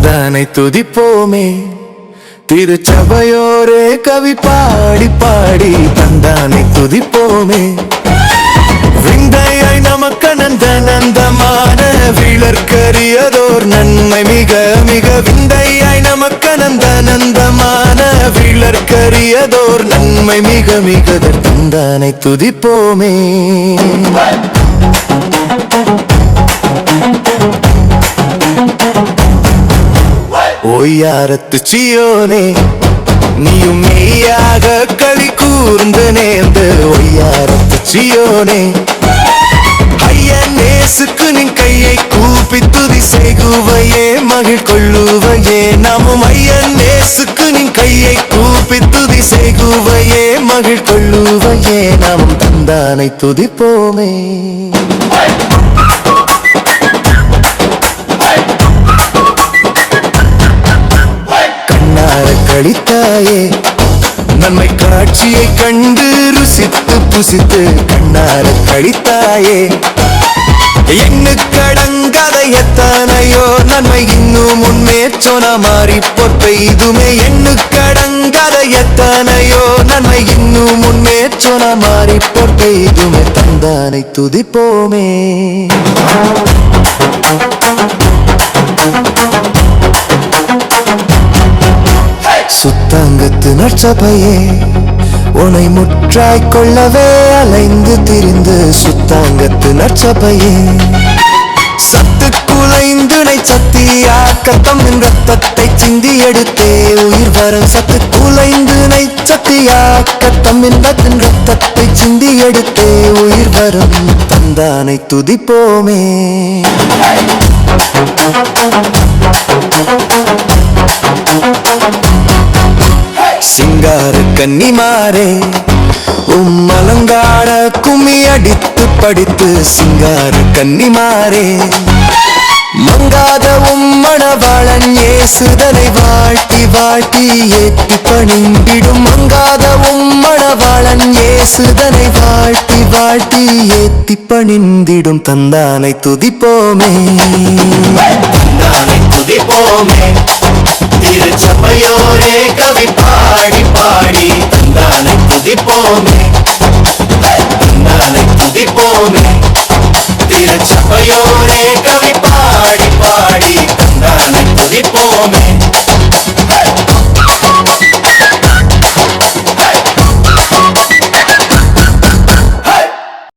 தந்தானை துதிப்போமே. திருச்சபையோரே கவி பாடி பாடி தந்தானை துதிப்போமே. விந்தையாய் நமக்கு நந்தநந்தமான விளர்க்கரியதோர் நன்மை மிக மிக. விந்தையாய் நமக்கு நந்தநந்தமான விளர்க்கரியதோர் நன்மை மிக மிக. தந்தானை துதிப்போமே. ஒய்யாரத்து சியோனே நீயும் மெய்யாக களி கூர்ந்து நேர்ந்து. ஒய்யாரத்து சியோனே ஐயனேசுக்கு நின் கையை கூப்பி துதி செய்குவையே மகிழ் கொள்ளுவையே. நாமும் ஐயனேசுக்கு நின் கையை கூப்பி துதி செய்குவையே மகிழ் கொள்ளுவையே. நாமும் தந்தானை துதிப்போமே. கழித்தாயே நன்மை காட்சியை கண்டு ருசித்து புசித்து கண்ணார கழித்தாயே. எண்ணுக்கடங்காத எத்தனையோ நன்மை இன்னும் முன்னேற் சொன்ன மாறி பொற்பெய்துமே. எண்ணுக்கடங்காத எத்தனையோ நன்மை இன்னும் முன்னேற் சொன்ன மாறி பொற்பெய்துமே. தந்தானை துதிப்போமே. சுத்தாங்கத்து நற்சபையே உனை முற்றாய் கொள்ளவே அலைந்து திரிந்து. சுத்தாங்கத்து நற்சபையே சத்து குலைந்துனை சத்தியாக்கத்தம் ரத்தத்தை சிந்தி எடுத்தே உயிர் வரும். சத்து குலைந்துனை சத்தியாக்கத்தம் ரத்தத்தை சிந்தி எடுத்தே உயிர் வரும். தந்தானை துதிப்போமே. சிங்கார கன்னிமாரே அலங்கார கும்மி அடித்து படித்து. சிங்கார கன்னிமாரே மங்காத மணவாளன் இயேசுதனை வாழ்த்தி வாழ்த்தி ஏற்றி பணிந்திடும். மங்காத மணவாளன் இயேசுதனை வாழ்த்தி வாழ்த்தி ஏற்றி பணிந்திடும். தந்தானை துதிப்போமே. தந்தானை துதிப்போமே. திருச்சபையோரே கவி பாடி பாடி தந்தானை துதிப்போமே. தந்தானை துதிப்போமே. திருச்சபையோரே கவி பாடி பாடி தந்தானை துதிப்போமே.